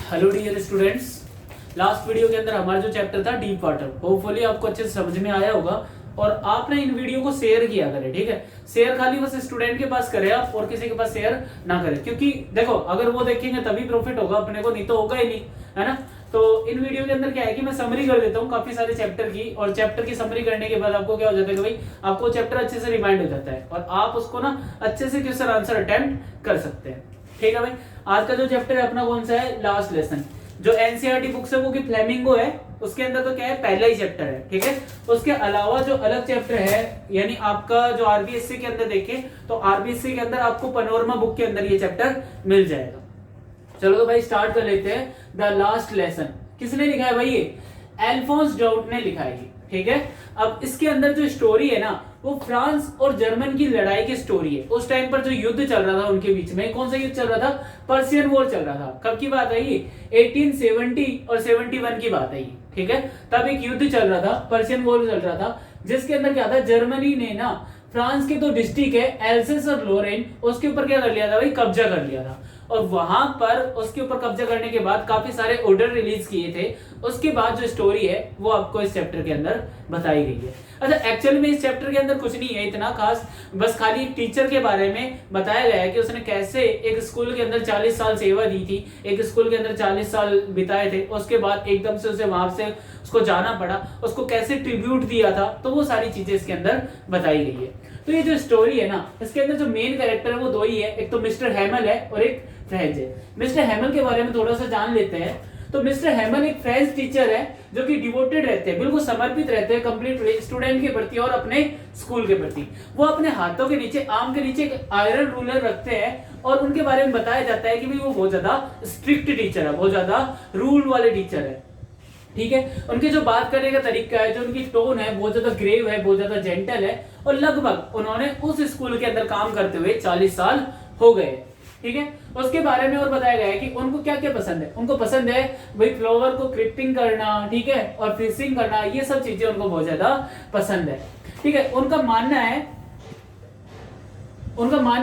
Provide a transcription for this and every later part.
Hello dear students, last video के अंदर हमारा जो चैप्टर था डीप वाटर, होपफुली आपको अच्छे से समझ में आया होगा। और आपने इन वीडियो को शेयर किया करें, ठीक है। शेयर खाली बस स्टूडेंट के पास करें आप, और किसी के पास शेयर ना करें, क्योंकि देखो अगर वो देखेंगे तभी प्रॉफिट होगा अपने को, नहीं तो होगा ही नहीं, है ना। तो इन वीडियो के अंदर क्या है कि मैं समरी कर देता हूँ काफी सारे चैप्टर की, और चैप्टर की समरी करने के बाद आपको क्या हो जाता है कि भाई आपको चैप्टर अच्छे से रिमाइंड हो जाता है और आप उसको ना अच्छे से क्वेश्चन आंसर अटेम्प्ट कर सकते हैं। ठीक है भाई, आज का जो चैप्टर है अपना कौन सा है, लास्ट लेसन। जो एनसीईआरटी बुक्स है वो की फ्लेमिंगो है, उसके अंदर तो क्या है पहला ही चैप्टर है, ठीक है। उसके अलावा जो अलग चैप्टर है, यानी आपका जो आरबीएससी के अंदर देखें तो आरबीएससी के अंदर आपको पनोरमा बुक के अंदर ये चैप्टर मिल जाएगा। चलो तो भाई स्टार्ट कर लेते हैं। द लास्ट लेसन किसने लिखा है भाई, ये अल्फोंस डाउट ने लिखा है, ठीक है। अब इसके अंदर जो स्टोरी है ना वो फ्रांस और जर्मन की लड़ाई की स्टोरी है। उस टाइम पर जो युद्ध चल रहा था उनके बीच में, कौन सा युद्ध चल रहा था, पर्शियन वॉर चल रहा था। कब की बात है ये, 1870 और 71 की बात है ये, ठीक है। तब एक युद्ध चल रहा था, पर्शियन वॉर चल रहा था, जिसके अंदर क्या था, जर्मनी ने ना फ्रांस के दो डिस्ट्रिक्ट है एल्सेस और लोरेन, उसके ऊपर क्या कर लिया था भाई, कब्जा कर लिया था। और वहां पर उसके ऊपर कब्जा करने के बाद काफी सारे ऑर्डर रिलीज किए थे। उसके बाद जो स्टोरी है वो आपको इस चैप्टर के अंदर बताई गई है। अच्छा, एक्चुअल में इस चैप्टर के अंदर कुछ नहीं है इतना खास, बस खाली टीचर के बारे में बताया गया है कि उसने कैसे एक स्कूल के अंदर 40 साल सेवा दी थी, एक स्कूल के अंदर 40 साल बिताए थे, उसके बाद एकदम से उसे वहां से उसको जाना पड़ा, उसको कैसे ट्रिब्यूट दिया था, तो वो सारी चीजें इसके अंदर बताई गई है। तो ये जो स्टोरी है ना, इसके अंदर जो मेन कैरेक्टर है वो दो ही है, एक तो मिस्टर हैमल है और एक फ्रेंच है। मिस्टर हैमल के बारे में थोड़ा सा जान लेते हैं। तो मिस्टर हैमल एक फ्रेंच टीचर है जो कि डिवोटेड रहते हैं, बिल्कुल समर्पित रहते हैं कंप्लीटली स्टूडेंट के प्रति और अपने स्कूल के प्रति। वो अपने हाथों के नीचे, आर्म के नीचे एक आयरन रूलर रखते हैं और उनके बारे में बताया जाता है कि भाई वो बहुत ज्यादा स्ट्रिक्ट टीचर है, बहुत ज्यादा रूल वाले टीचर है, ठीक है। उनके जो बात करने का तरीका है, जो उनकी टोन है, बहुत ज्यादा ग्रेव है, बहुत ज्यादा जेंटल है। और लगभग उन्होंने उस स्कूल के अंदर काम करते हुए 40 साल हो गए, ठीक है। उसके बारे में और बताया गया है कि उनको क्या क्या पसंद है। उनको पसंद है भाई फ्लावर को क्रिपिंग करना, ठीक है, और फिशिंग करना, ये सब चीजें उनको बहुत ज्यादा पसंद है, ठीक है। उनका मानना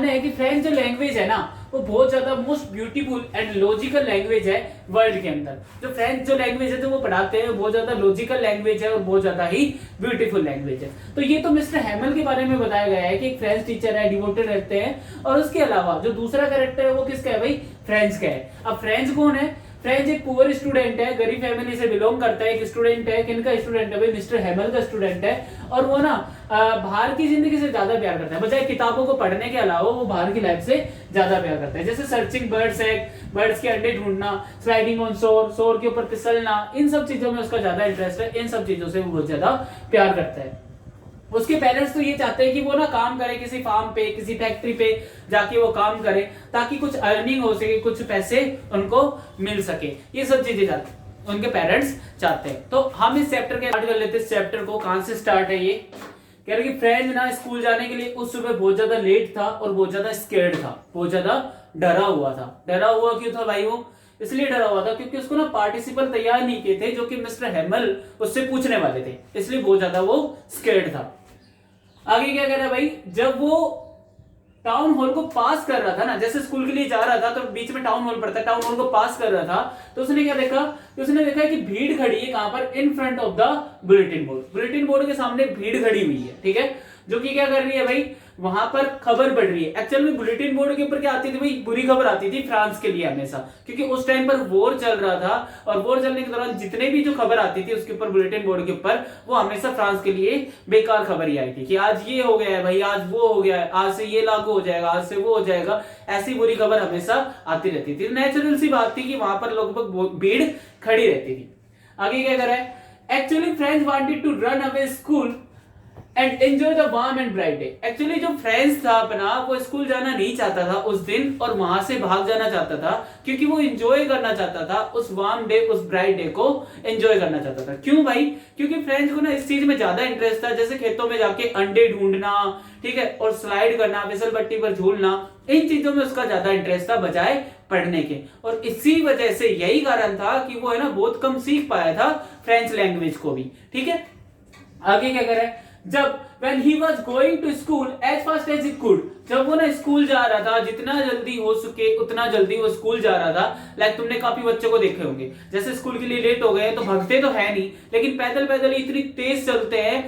है कि फ्रेंच जो लैंग्वेज है ना वो बहुत ज्यादा most beautiful and logical language है वर्ल्ड के अंदर। जो फ्रेंच जो लैंग्वेज है जो वो पढ़ाते हैं बहुत ज्यादा लॉजिकल लैंग्वेज है और बहुत ज्यादा ही ब्यूटीफुल लैंग्वेज है। तो ये तो मिस्टर हैमल के बारे में बताया गया है कि एक फ्रेंच टीचर है, डिवोटेड रहते हैं। और उसके अलावा जो दूसरा कैरेक्टर है वो किसका है भाई, फ्रेंच का है। अब फ्रेंच कौन है, फ्रेंच एक पुअर स्टूडेंट है, गरीब फैमिली से बिलोंग करता है, एक स्टूडेंट है। किनका स्टूडेंट है भाई, मिस्टर हैमल का स्टूडेंट है। और वो ना बाहर की जिंदगी से ज्यादा प्यार करता है, बजाय किताबों को पढ़ने के अलावा वो बाहर की लाइफ से ज्यादा प्यार करता है। जैसे सर्चिंग बर्ड्स है, बर्ड्स के अंडे ढूंढना, स्लाइडिंग ऑन शोर, शोर के ऊपर फिसलना, इन सब चीजों में उसका ज्यादा इंटरेस्ट है। इन सब चीजों से वो बहुत ज्यादा प्यार करता है। उसके पेरेंट्स तो ये चाहते हैं कि वो ना काम करे किसी फार्म पे, किसी फैक्ट्री पे जाके वो काम करे, ताकि कुछ अर्निंग हो सके, कुछ पैसे उनको मिल सके। ये सब चीजें चाहते उनके पेरेंट्स चाहते हैं। तो हम इस चैप्टर के स्टार्ट कर लेते हैं। इस चैप्टर को कहां से स्टार्ट है, ये कह रहे कि फ्रेंच ना स्कूल जाने के लिए उस सुबह बहुत ज्यादा लेट था और बहुत ज्यादा स्केर्ड था, बहुत ज्यादा डरा हुआ था। डरा हुआ क्यों था भाई, वो इसलिए डरा हुआ था क्योंकि उसको ना पार्टिसिपल तैयार नहीं किए थे जो कि मिस्टर हैमल उससे पूछने वाले थे, इसलिए बहुत ज्यादा वो स्केर्ड था। आगे क्या कह रहा है भाई, जब वो टाउन हॉल को पास कर रहा था ना, जैसे स्कूल के लिए जा रहा था तो बीच में टाउन हॉल पड़ता है, टाउन हॉल को पास कर रहा था तो उसने क्या देखा, उसने देखा कि भीड़ खड़ी है कहां पर, in front of the bulletin board. Bulletin board के सामने भीड़ खड़ी हुई है, ठीक है, जो कि क्या कर रही है भाई, वहां पर खबर पढ़ रही है। एक्चुअल में बुलेटिन बोर्ड के ऊपर क्या आती थी भाई, बुरी खबर आती थी फ्रांस के लिए हमेशा, क्योंकि उस टाइम पर वॉर चल रहा था और वॉर चलने के दौरान जितने भी जो खबर आती थी उसके ऊपर बुलेटिन बोर्ड के ऊपर, वो हमेशा फ्रांस के लिए बेकार खबर ही आई थी कि आज ये हो गया है भाई, आज वो हो गया है, आज से ये लागू हो जाएगा, आज से वो हो जाएगा। ऐसी बुरी खबर हमेशा आती रहती थी। नेचुरल सी बात थी कि वहां पर लगभग भीड़ खड़ी रहती थी। आगे क्या कर रहा है, actually French wanted to run away school and enjoy the warm and bright day. Actually जो फ्रेंच था अपना, वो स्कूल जाना नहीं चाहता था उस दिन और वहां से भाग जाना चाहता था, क्योंकि वो एंजॉय करना चाहता था उस वार्म डे, उस ब्राइट डे को एंजॉय करना चाहता था। क्यों भाई, क्योंकि फ्रेंच को ना इस चीज में ज्यादा इंटरेस्ट था, जैसे खेतों में जाके अंडे ढूंढना, ठीक है, और स्लाइड करना, फिसल पट्टी पर झूलना, इन चीजों में उसका ज्यादा इंटरेस्ट था बजाय पढ़ने के। और इसी वजह से यही कारण था कि वो है ना बहुत कम सीख पाया था फ्रेंच लैंग्वेज को भी, ठीक है। आगे क्या करे, जब when he was going to school as fast as he could, जब वो ना स्कूल जा रहा था, जितना जल्दी हो सके उतना जल्दी वो स्कूल जा रहा था। लाइक तुमने काफी बच्चों को देखे होंगे, जैसे स्कूल के लिए लेट हो गए तो भागते तो है नहीं, लेकिन पैदल पैदल इतनी तेज चलते हैं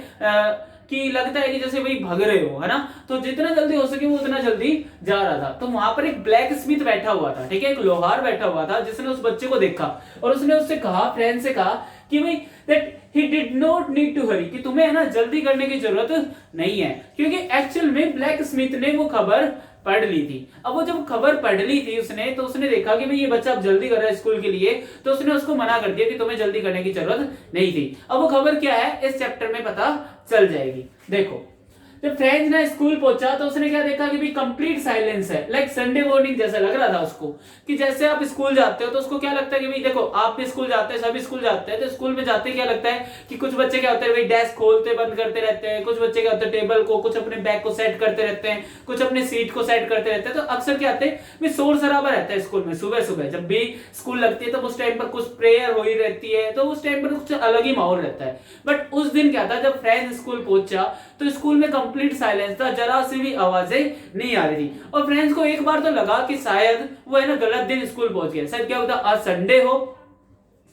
कि लगता है कि जैसे भाई भाग रहे हो, है ना। तो जितना जल्दी हो सके वो उतना जल्दी जा रहा था। तो वहां पर एक ब्लैक स्मिथ बैठा हुआ था, ठीक है, एक लोहार बैठा हुआ था, जिसने उस बच्चे को देखा और उसने उससे कहा, फ्रेंड से कहा कि भाई that he did not need to hurry, कि तुम्हें है ना जल्दी करने की जरूरत नहीं है, क्योंकि एक्चुअल में ब्लैक स्मिथ ने वो खबर पढ़ ली थी। अब वो जब खबर पढ़ ली थी उसने, तो उसने देखा कि भाई ये बच्चा अब जल्दी कर रहा है स्कूल के लिए, तो उसने उसको मना कर दिया कि तुम्हें जल्दी करने की जरूरत नहीं थी। अब वो खबर क्या है इस चैप्टर में पता चल जाएगी। देखो, जब फ्रेंच ना स्कूल पहुंचा तो उसने क्या देखा कि भाई कंप्लीट साइलेंस है, लाइक संडे मॉर्निंग जैसा लग रहा था उसको, कि जैसे आप स्कूल जाते हो तो उसको क्या लगता है कि भाई देखो आप भी स्कूल जाते हैं, सभी स्कूल जाते हैं, तो स्कूल में जाते क्या लगता है कि कुछ बच्चे क्या होते हैं भाई डेस्क खोलते बंद करते रहते हैं, कुछ बच्चे क्या होते हैं टेबल को, कुछ अपने बैग को सेट करते रहते हैं, कुछ अपने सीट को सेट करते रहते हैं। तो अक्सर क्या होते हैं शोर शराबा रहता है स्कूल में, सुबह सुबह जब भी स्कूल लगती है तो उस टाइम पर कुछ प्रेयर हो ही रहती है, तो उस टाइम पर कुछ अलग ही माहौल रहता है। बट उस दिन क्या था, जब फ्रेंच स्कूल पहुंचा तो स्कूल में कंप्लीट साइलेंस था, जरा सी भी आवाजें नहीं आ रही थी। और फ्रेंड्स को एक बार तो लगा कि शायद वो है ना गलत दिन स्कूल पहुंच गया, शायद क्या होता आज संडे हो,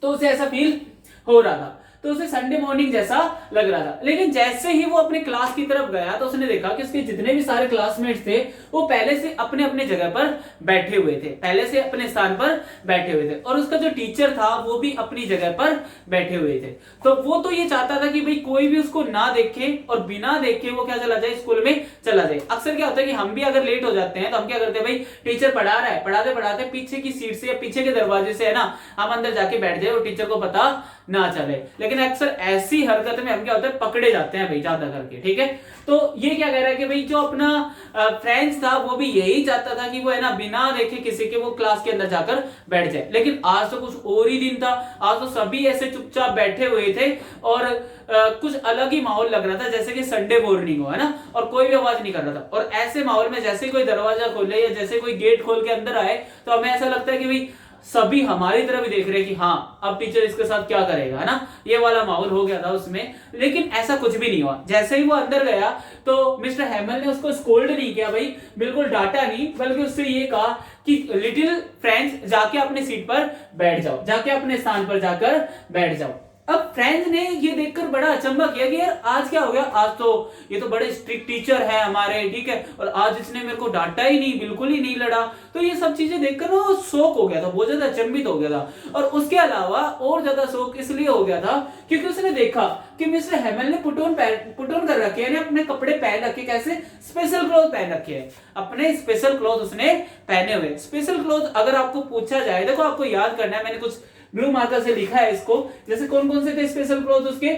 तो उसे ऐसा फील हो रहा था, तो उसे संडे मॉर्निंग जैसा लग रहा था। लेकिन जैसे ही वो अपने क्लास की तरफ गया तो उसने देखा कि उसके जितने भी सारे क्लासमेट्स थे वो पहले से अपने अपने जगह पर बैठे हुए थे, पहले से अपने स्थान पर बैठे हुए थे, और उसका जो टीचर था वो भी अपनी जगह पर बैठे हुए थे। तो वो तो ये चाहता था कि भाई कोई भी उसको ना देखे और बिना देखे वो क्या चला जाए स्कूल में चला जाए। अक्सर क्या होता है कि हम भी अगर लेट हो जाते हैं तो हम क्या करते हैं, भाई टीचर पढ़ा रहा है, पढ़ाते पढ़ाते पीछे की सीट से या पीछे के दरवाजे से है ना हम अंदर जाके बैठ जाए और टीचर को पता ना चले। लेकिन अक्सर ऐसी हरकत में हम क्या होता है पकड़े जाते हैं भाई ज्यादा करके, ठीक है। तो ये क्या कह रहा है कि भाई जो अपना फ्रेंड्स था वो भी यही चाहता था कि वो है ना बिना देखे किसी के वो क्लास के अंदर जाकर बैठ जाए। लेकिन आज तो कुछ और ही दिन था, आज तो सभी ऐसे चुपचाप बैठे हुए थे और कुछ अलग ही माहौल लग रहा था, जैसे कि संडे मॉर्निंग हो, है ना, और कोई भी आवाज नहीं कर रहा था। और ऐसे माहौल में जैसे कोई दरवाजा खोले या जैसे कोई गेट खोल के अंदर आए तो हमें ऐसा लगता है कि भाई सभी हमारी तरफ ही देख रहे हैं कि हाँ अब टीचर इसके साथ क्या करेगा, है ना, ये वाला माहौल हो गया था उसमें। लेकिन ऐसा कुछ भी नहीं हुआ। जैसे ही वो अंदर गया तो मिस्टर हैमल ने उसको स्कोल्ड नहीं किया भाई, बिल्कुल डांटा नहीं, बल्कि उससे ये कहा कि लिटिल फ्रेंड्स जाके अपने सीट पर बैठ जाओ, जाके अपने स्थान पर जाकर बैठ जाओ। अब फ्रेंड्स ने ये देखकर बड़ा अचंभा किया कि यार आज क्या हो गया, आज तो ये तो बड़े स्ट्रिक्ट टीचर है हमारे, ठीक है, और आज इसने मेरे को डांटा ही नहीं, बिल्कुल ही नहीं लड़ा। तो ये सब चीजें देखकर वो शौक हो गया था, बहुत ज्यादा अचंभित हो गया था। और उसके अलावा और ज्यादा शौक इसलिए हो गया था क्योंकि उसने देखा कि मिस्टर हेमल ने पुट ऑन कर रखे हैं, अपने कपड़े पहन रखे, कैसे स्पेशल क्लॉथ पहन रखे हैं, अपने स्पेशल क्लॉथ उसने पहने हुए। स्पेशल क्लॉथ अगर आपको पूछा जाए, देखो आपको याद करना है, मैंने कुछ ब्लू मार्कर से लिखा है इसको, जैसे कौन कौन से थे स्पेशल क्लॉथ उसके,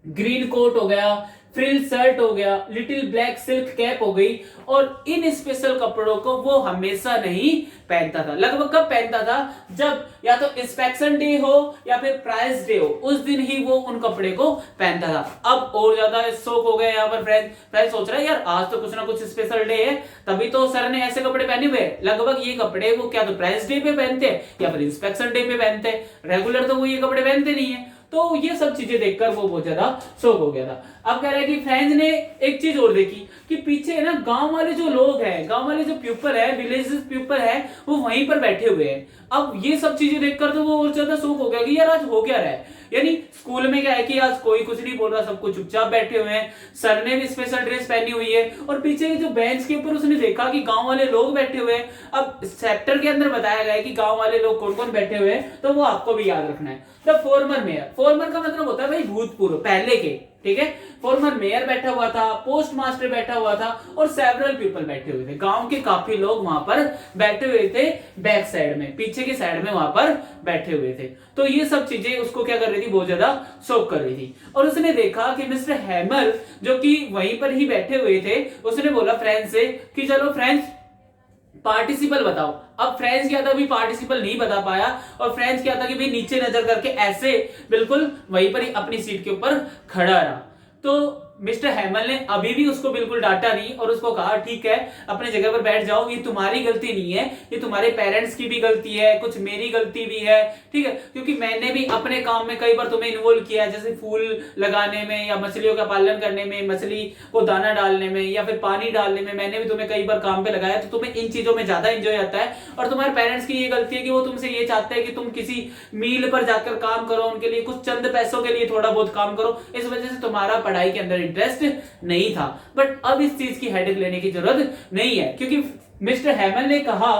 ग्रीन कोट हो गया, फ्रिल शर्ट हो गया, लिटिल ब्लैक सिल्क कैप हो गई। और इन स्पेशल कपड़ों को वो हमेशा नहीं पहनता था। लगभग कब पहनता था, जब या तो इंस्पेक्शन डे हो या फिर प्राइज डे हो, उस दिन ही वो उन कपड़े को पहनता था। अब और ज्यादा शौक हो गए यहाँ पर फ्रेंड सोच रहा है यार आज तो कुछ ना कुछ स्पेशल डे है, तभी तो सर ने ऐसे कपड़े पहने हुए। लगभग ये कपड़े वो क्या तो प्राइज डे पे पहनते हैं या फिर इंस्पेक्शन डे पे पहनते हैं, रेगुलर तो वो ये कपड़े पहनते नहीं है। तो ये सब चीजें देखकर वो बहुत ज्यादा शौक हो गया था। अब कह रहा है कि फ्रेंच ने एक चीज और देखी कि पीछे है ना गांव वाले जो लोग हैं, गांव वाले जो पीपल है, विलेज पीपल है, वो वहीं पर बैठे हुए हैं। अब ये सब चीजें देखकर तो वो और ज्यादा शौक हो गया कि यार आज हो क्या रहा है। यानी स्कूल में क्या है कि आज कोई कुछ नहीं बोल रहा, सब कुछ चुपचाप बैठे हुए हैं, सर ने भी स्पेशल ड्रेस पहनी हुई है, और पीछे जो बेंच के ऊपर उसने देखा कि गांव वाले लोग बैठे हुए हैं। अब चैप्टर के अंदर बताया गया है कि गांव वाले लोग कौन कौन बैठे हुए हैं, तो वो आपको भी याद रखना है। द फॉर्मर मेयर, फॉर्मर का मतलब होता है भाई भूतपूर्व, पहले के, ठीक है। फॉर्मर मेयर बैठा हुआ था, पोस्ट मास्टर बैठा हुआ था, और सेवरल पीपल बैठे हुए थे। गांव के काफी लोग वहां पर बैठे हुए थे, बैक साइड में, पीछे की साइड में वहां पर बैठे हुए थे। तो ये सब चीजें उसको क्या कर रही थी, बहुत ज्यादा शौक कर रही थी। और उसने देखा कि मिस्टर हैमर जो कि वहीं पर ही बैठे हुए थे, उसने बोला फ्रेंच से कि चलो फ्रेंच पार्टिसिपल बताओ। अब फ्रेंच क्या था, अभी पार्टिसिपल नहीं बता पाया, और फ्रेंच क्या था कि भाई नीचे नजर करके ऐसे बिल्कुल वहीं पर ही अपनी सीट के ऊपर खड़ा रहा। तो मिस्टर हैमल ने अभी भी उसको बिल्कुल डांटा नहीं और उसको कहा ठीक है अपने जगह पर बैठ जाओ, ये तुम्हारी गलती नहीं है, ये तुम्हारे पेरेंट्स की भी गलती है, कुछ मेरी गलती भी है, ठीक है, क्योंकि मैंने भी अपने काम में कई बार तुम्हें इन्वॉल्व किया है, जैसे फूल लगाने में या मछलियों का पालन करने में, मछली को दाना डालने में या फिर पानी डालने में, मैंने भी तुम्हें कई बार काम पे लगाया, तो तुम्हें इन चीजों में ज्यादा एंजॉय आता है। और तुम्हारे पेरेंट्स की ये गलती है कि वो तुमसे ये चाहते हैं कि तुम किसी मील पर जाकर काम करो, उनके लिए कुछ चंद पैसों के लिए थोड़ा बहुत काम करो, इस वजह से तुम्हारा पढ़ाई के अंदर इंटरेस्ट नहीं था। बट अब इस चीज की हेडेक लेने की जरूरत नहीं है, क्योंकि मिस्टर हैमल ने कहा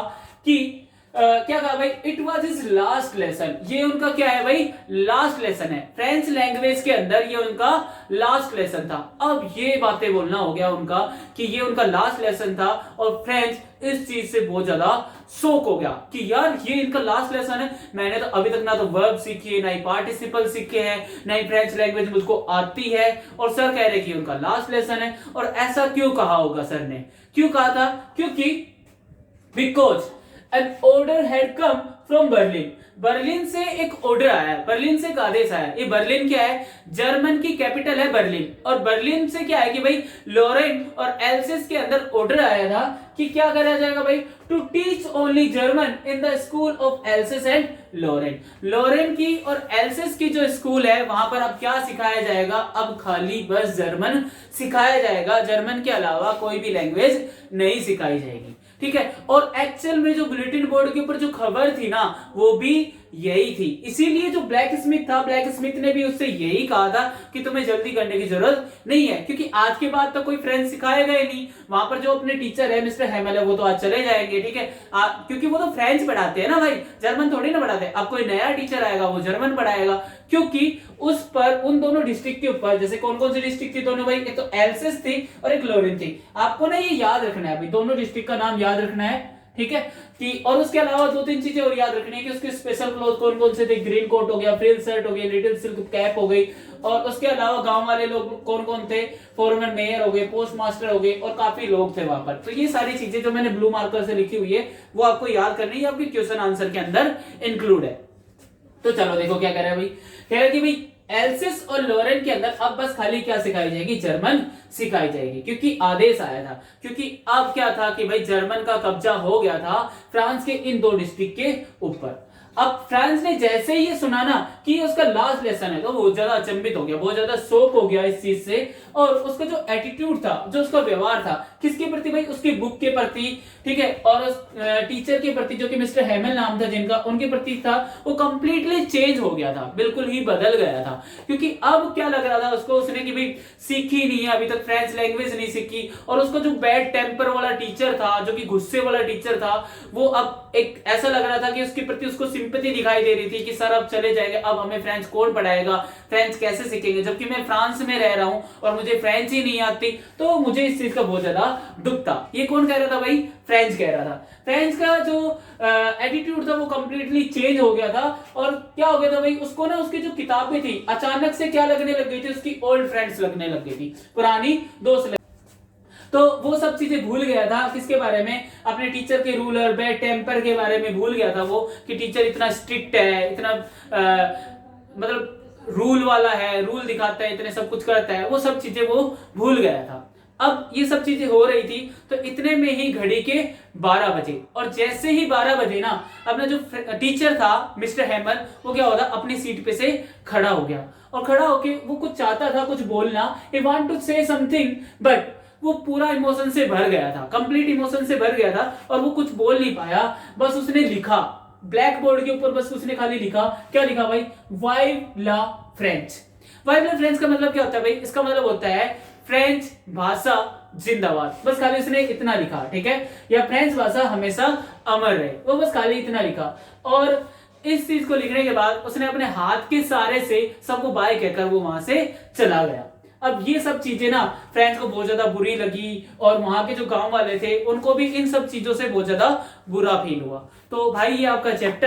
कि क्या कहा भाई, it was his last lesson, ये उनका क्या है भाई, लास्ट लेसन है फ्रेंच लैंग्वेज के अंदर, ये उनका लास्ट लेसन था। अब ये बातें बोलना हो गया उनका कि ये उनका लास्ट लेसन था, और फ्रेंच इस चीज से बहुत ज्यादा शौक हो गया कि यार ये इनका लास्ट लेसन है, मैंने तो अभी तक ना तो वर्ब सीखी है, ना ही पार्टिसिपल सीखे हैं, ना ही फ्रेंच लैंग्वेज मुझको आती है, और सर कह रहे कि उनका लास्ट लेसन है। और ऐसा क्यों कहा होगा सर ने, क्यों कहा था, क्योंकि because an order had come from Berlin, Berlin से एक ऑर्डर आया, बर्लिन से एक आदेश आया। ये बर्लिन क्या है, जर्मन की कैपिटल है बर्लिन, और बर्लिन से क्या है कि भाई लोरेन और एल्सेस के अंदर ऑर्डर आया था कि क्या करा जाएगा भाई, to teach only German in the school of Alsace and Lorraine. Lorraine की और एल्सेस की जो स्कूल है वहां पर अब क्या सिखाया जाएगा, अब खाली बस जर्मन सिखाया जाएगा, जर्मन के अलावा कोई भी लैंग्वेज नहीं सिखाई जाएगी, ठीक है। और एक्चुअल में जो बुलेटिन बोर्ड के ऊपर जो खबर थी ना वो भी यही थी, इसीलिए जो ब्लैक स्मिथ था, ब्लैक स्मिथ ने भी उससे यही कहा था कि तुम्हें जल्दी करने की जरूरत नहीं है, क्योंकि आज के बाद तो कोई फ्रेंच सिखाएगा ही नहीं, वहां पर जो अपने टीचर है मिस्टर हैमल है वो तो आज चले जाएंगे, ठीक है, क्योंकि वो तो फ्रेंच पढ़ाते हैं ना भाई, जर्मन थोड़ी ना पढ़ाते। अब कोई नया टीचर आएगा वो जर्मन पढ़ाएगा, क्योंकि उस पर उन दोनों डिस्ट्रिक्ट के ऊपर, जैसे कौन कौन सी डिस्ट्रिक्ट थी दोनों भाई, एक तो एल्सेस थी और एक लोरेन थी, आपको ना ये याद रखना है, अभी दोनों डिस्ट्रिक्ट का नाम याद रखना है, ठीक है, कि और उसके अलावा दो तीन चीजें और याद रखनी है कि उसके स्पेशल क्लोथ कौन कौन से थे, ग्रीन कोट हो गया, फ्रिल शर्ट हो गया, लिटिल सिल्क कैप हो गई, और उसके अलावा गांव वाले लोग कौन कौन थे, फोरमैन मेयर हो गए, पोस्ट मास्टर हो गए, और काफी लोग थे वहां पर। तो ये सारी चीजें जो मैंने ब्लू मार्कर से लिखी हुई है वो आपको याद करनी है, आपके क्वेश्चन आंसर के अंदर इंक्लूड है। तो चलो देखो क्या कह रहे हैं भाई, कह रहे हैं कि भाई एल्सिस और लोरेन के अंदर अब बस खाली क्या सिखाई जाएगी, जर्मन सिखाई जाएगी, क्योंकि आदेश आया था, क्योंकि अब क्या था कि भाई जर्मन का कब्जा हो गया था फ्रांस के इन दो डिस्ट्रिक्ट के ऊपर। अब फ्रांस ने जैसे ही ये सुना ना कि उसका लास्ट लेसन है तो वो ज्यादा अचंभित हो गया, बहुत ज्यादा शौक हो गया इस चीज से, और उसका जो एटीट्यूड था, जो उसका व्यवहार था, किसके प्रति भाई, उसकी बुक के प्रति, ठीक है, और उस टीचर के प्रति जो कि मिस्टर हैमल नाम था जिनका, उनके प्रति था, वो कंप्लीटली चेंज हो गया था, बिल्कुल ही बदल गया था। क्योंकि अब क्या लग रहा था उसको, उसने कि भाई सीखी नहीं है अभी तक, फ्रेंच लैंग्वेज नहीं सीखी, और उसका जो बैड टेम्पर वाला टीचर था, जो कि गुस्से वाला टीचर था, वो अब एक ऐसा लग रहा था कि उसके प्रति उसको सिंपैथी दिखाई दे रही थी कि सर अब चले जाएंगे, अब हमें फ्रेंच कौन पढ़ाएगा, फ्रेंच कैसे सीखेंगे, जबकि मैं फ्रांस में रह रहा हूं और मुझे फ्रेंच ही नहीं आती। तो मुझे इस चीज का बहुत ज्यादा दुख था। ये कौन कह रहा था भाई, फ्रेंच कह रहा था। फ्रेंच का जो एटीट्यूड था वो कंप्लीटली चेंज हो गया था, और क्या हो गया था भाई, उसको ना उसकी जो किताबें थी अचानक से क्या लगने लग गई थी, उसकी ओल्ड फ्रेंड्स लगने लग गई थी, पुरानी दोस्त। तो वो सब चीजें भूल गया था, किसके बारे में, अपने टीचर के रूलर, बैड टेम्पर के बारे में भूल गया था वो, कि टीचर इतना स्ट्रिक्ट है, इतना मतलब रूल वाला है, रूल दिखाता है, इतने सब कुछ करता है, वो सब चीजें वो भूल गया था। अब ये सब चीजें हो रही थी, तो इतने में ही घड़ी के 12 बजे, और जैसे ही 12 बजे ना अपना जो टीचर था मिस्टर हैमल, वो क्या होता, अपनी सीट पे से खड़ा हो गया, और खड़ा होके वो कुछ चाहता था, कुछ बोलना, ही want to say something, but वो पूरा इमोशन से भर गया था, कंप्लीट इमोशन से भर गया था, और वो कुछ बोल नहीं पाया। बस उसने लिखा ब्लैक बोर्ड के ऊपर, बस उसने खाली लिखा, क्या लिखा भाई, वाइव ला फ्रेंच। वाइव ला फ्रेंच का मतलब क्या होता है भाई, इसका मतलब होता है फ्रेंच भाषा जिंदाबाद, बस खाली उसने इतना लिखा, ठीक है, या फ्रेंच भाषा हमेशा अमर रहे, वो बस खाली इतना लिखा। और इस चीज को लिखने के बाद उसने अपने हाथ के सहारे से सबको बाय कहकर वो वहां से चला गया। अब ये सब चीजें ना फ्रेंच को बहुत ज्यादा बुरी लगी, और वहां के जो गांव वाले थे उनको भी इन सब चीजों से बहुत ज्यादा बुरा फील हुआ। तो भाई ये आपका चैप्टर